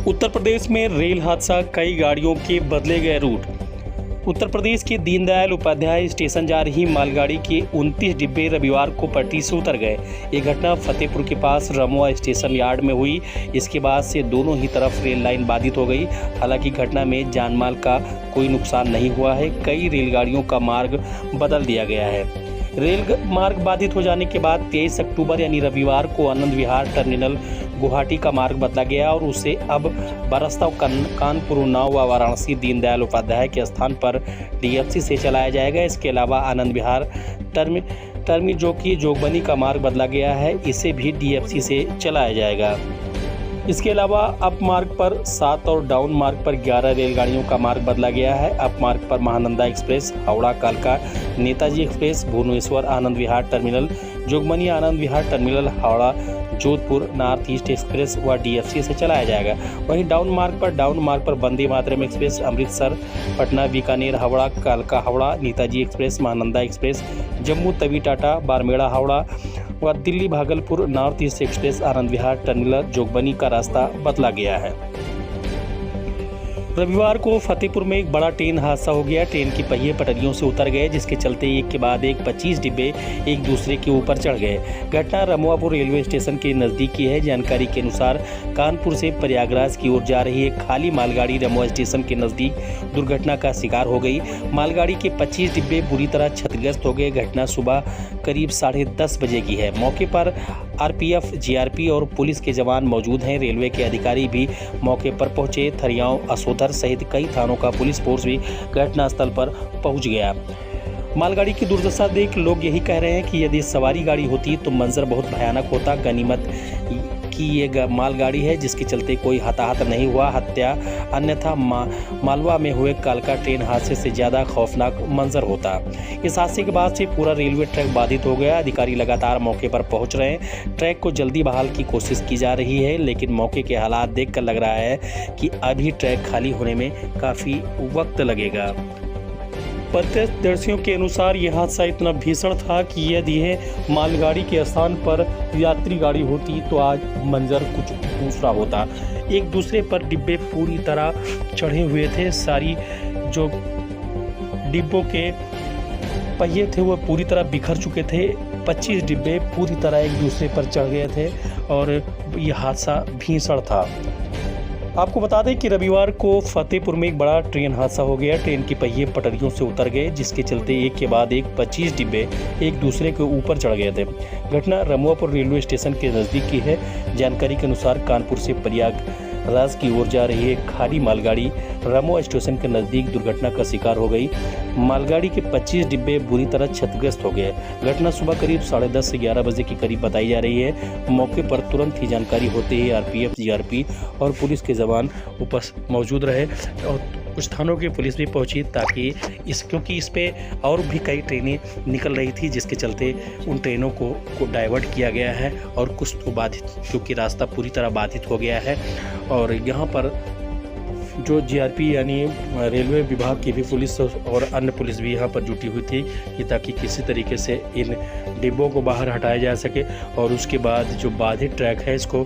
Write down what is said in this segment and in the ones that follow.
उत्तर प्रदेश में रेल हादसा, कई गाड़ियों के बदले गए रूट। उत्तर प्रदेश के दीनदयाल उपाध्याय स्टेशन जा रही मालगाड़ी के 29 डिब्बे रविवार को पटरी से उतर गए। ये घटना फतेहपुर के पास रमुआ स्टेशन यार्ड में हुई। इसके बाद से दोनों ही तरफ रेल लाइन बाधित हो गई। हालांकि घटना में जानमाल का कोई नुकसान नहीं हुआ है। कई रेलगाड़ियों का मार्ग बदल दिया गया है। रेल मार्ग बाधित हो जाने के बाद 23 अक्टूबर यानी रविवार को आनंद विहार टर्मिनल गुवाहाटी का मार्ग बदला गया और उसे अब बरस्ता कानपुर उन्नाव व वाराणसी दीनदयाल उपाध्याय के स्थान पर डीएफसी से चलाया जाएगा। इसके अलावा आनंद विहार टर्मिनल जो कि जोगबनी का मार्ग बदला गया है, इसे भी डीएफसी से चलाया जाएगा। इसके अलावा अप मार्ग पर 7 और डाउन मार्ग पर 11 रेलगाड़ियों का मार्ग बदला गया है। अप मार्ग पर महानंदा एक्सप्रेस, हावड़ा कालका Netaji Express, Bhubaneswar Anand Vihar Terminal, Jogbani Anand Vihar Terminal, Howrah Jodhpur North East Express व डीएफसी से चलाया जाएगा। वहीं डाउन मार्ग पर वंदे मातरम एक्सप्रेस, अमृतसर पटना बीकानेर हावड़ा कालका हावड़ा नेताजी एक्सप्रेस, महानंदा एक्सप्रेस, जम्मू तवी टाटा बारमेड़ा हावड़ा व Delhi Bhagalpur North East Express Anand Vihar Terminal Jogbani का रास्ता बदला गया है। रविवार को फतेहपुर में एक बड़ा ट्रेन हादसा हो गया। ट्रेन की पहिए पटरियों से उतर गए, जिसके चलते एक के बाद एक 25 डिब्बे एक दूसरे के ऊपर चढ़ गए। घटना रमुआपुर रेलवे स्टेशन के नज़दीक की है। जानकारी के अनुसार कानपुर से प्रयागराज की ओर जा रही एक खाली मालगाड़ी रमुआ स्टेशन के नज़दीक दुर्घटना का शिकार हो गई। मालगाड़ी के 25 डिब्बे बुरी तरह क्षतिग्रस्त हो गए। घटना सुबह करीब 10:30 बजे की है। मौके पर आरपीएफ, जीआरपी और पुलिस के जवान मौजूद हैं। रेलवे के अधिकारी भी मौके पर पहुंचे। थरियाओं, असोधर सहित कई थानों का पुलिस फोर्स भी घटनास्थल पर पहुंच गया। मालगाड़ी की दुर्दशा देख लोग यही कह रहे हैं कि यदि सवारी गाड़ी होती तो मंजर बहुत भयानक होता। गनीमत की ये मालगाड़ी है जिसके चलते कोई हताहत नहीं हुआ, हत्या अन्यथा मालवा में हुए कालका ट्रेन हादसे से ज़्यादा खौफनाक मंजर होता। इस हादसे के बाद से पूरा रेलवे ट्रैक बाधित हो गया। अधिकारी लगातार मौके पर पहुंच रहे हैं। ट्रैक को जल्दी बहाल की कोशिश की जा रही है, लेकिन मौके के हालात देखकर लग रहा है कि अभी ट्रैक खाली होने में काफ़ी वक्त लगेगा। प्रत्यक्षदर्शियों के अनुसार यह हादसा इतना भीषण था कि यदि यह मालगाड़ी के स्थान पर यात्री गाड़ी होती तो आज मंजर कुछ दूसरा होता। एक दूसरे पर डिब्बे पूरी तरह चढ़े हुए थे। सारी जो डिब्बों के पहिए थे वो पूरी तरह बिखर चुके थे। 25 डिब्बे पूरी तरह एक दूसरे पर चढ़ गए थे और यह हादसा भीषण था। आपको बता दें कि रविवार को फतेहपुर में एक बड़ा ट्रेन हादसा हो गया। ट्रेन की पहिए पटरियों से उतर गए, जिसके चलते एक के बाद एक 25 डिब्बे एक दूसरे के ऊपर चढ़ गए थे। घटना रमुआपुर रेलवे स्टेशन के नज़दीक की है। जानकारी के अनुसार कानपुर से प्रयागराज की ओर जा रही एक खाली मालगाड़ी रमुआ स्टेशन के नज़दीक दुर्घटना का शिकार हो गई। मालगाड़ी के 25 डिब्बे बुरी तरह क्षतिग्रस्त हो गए। घटना सुबह करीब 10:30 से 11 बजे के करीब बताई जा रही है। मौके पर तुरंत ही जानकारी होते ही आरपीएफ, जीआरपी और पुलिस के जवान उपस्थित मौजूद रहे और कुछ थानों की पुलिस भी पहुंची ताकि क्योंकि इस पे और भी कई ट्रेनें निकल रही थी, जिसके चलते उन ट्रेनों को डाइवर्ट किया गया है और कुछ तो बाधित, क्योंकि रास्ता पूरी तरह बाधित हो गया है। और यहाँ पर जो जीआरपी यानी रेलवे विभाग की भी पुलिस और अन्य पुलिस भी यहाँ पर जुटी हुई थी कि ताकि किसी तरीके से इन डिब्बों को बाहर हटाया जा सके और उसके बाद जो बाधित ट्रैक है इसको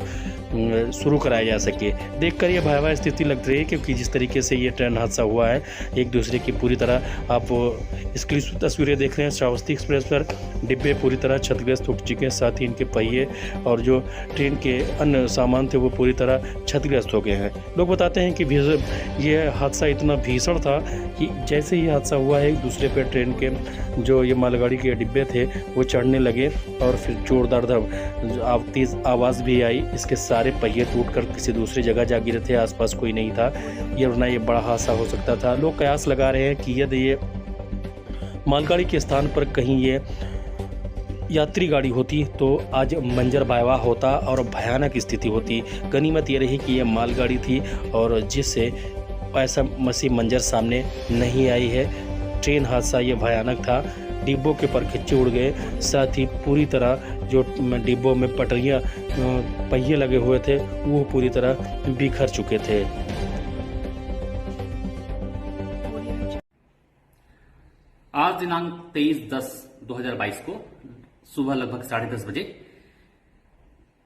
शुरू कराया जा सके। देखकर ये भयावह स्थिति लग रही है, क्योंकि जिस तरीके से ये ट्रेन हादसा हुआ है एक दूसरे की पूरी तरह आप इसकी तस्वीरें देख रहे हैं। श्रावस्ती एक्सप्रेस पर डिब्बे पूरी तरह क्षतिग्रस्त हो चुके हैं, साथ ही इनके पहिए और जो ट्रेन के अन्य सामान थे वो पूरी तरह क्षतिग्रस्त हो गए हैं। लोग बताते हैं कि ये हादसा इतना भीषण था कि जैसे ही हादसा हुआ है एक दूसरे पर ट्रेन के जो ये मालगाड़ी के डिब्बे थे वो चढ़ने लगे और फिर जोरदार तेज आवाज़ भी आई। इसके सारे पहिए टूटकर किसी दूसरी जगह जा गिरे थे। आसपास कोई नहीं था, ये बड़ा हादसा हो सकता था। लोग कयास लगा रहे हैं कि यदि ये मालगाड़ी के स्थान पर कहीं ये यात्री गाड़ी होती तो आज मंजर भयावह होता और भयानक स्थिति होती। गनीमत ये रही कि ये मालगाड़ी थी और जिससे ऐसा मंजर सामने नहीं आई है। ट्रेन हादसा ये भयानक था। डिब्बों के परखच्चे उड़ गए, साथ ही पूरी तरह जो डिब्बों में पटरियाँ पहिए लगे हुए थे वो पूरी तरह बिखर चुके थे। आज दिनांक 23/10/2022 को सुबह लगभग 10:30 बजे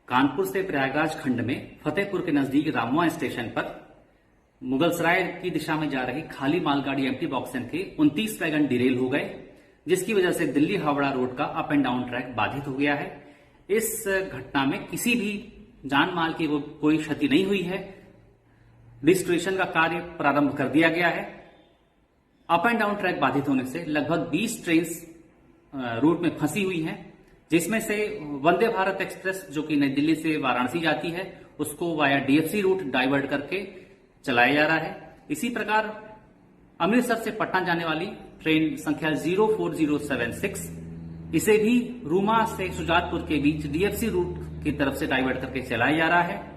कानपुर से प्रयागराज खंड में फतेहपुर के नजदीक रामवा स्टेशन पर मुगलसराय की दिशा में जा रही खाली मालगाड़ी एम्प्टी बॉक्सन थे 29 वैगन डिरेल हो गए, जिसकी वजह से दिल्ली हावड़ा रोड का अप एंड डाउन ट्रैक बाधित हो गया है। इस घटना में किसी भी जान माल की कोई क्षति नहीं हुई है। रिस्टोरेशन का कार्य प्रारंभ कर दिया गया है। अप एंड डाउन ट्रैक बाधित होने से लगभग 20 ट्रेन रूट में फंसी हुई हैं, जिसमें से वंदे भारत एक्सप्रेस जो कि नई दिल्ली से वाराणसी जाती है उसको वाया डीएफसी रूट डाइवर्ट करके चलाया जा रहा है। इसी प्रकार अमृतसर से पटना जाने वाली ट्रेन संख्या 04076 इसे भी रूमा से सुजातपुर के बीच डीएफसी रूट की तरफ से डाइवर्ट करके चलाया जा रहा है।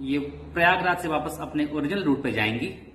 ये प्रयागराज से वापस अपने ओरिजिनल रूट पे जाएंगी।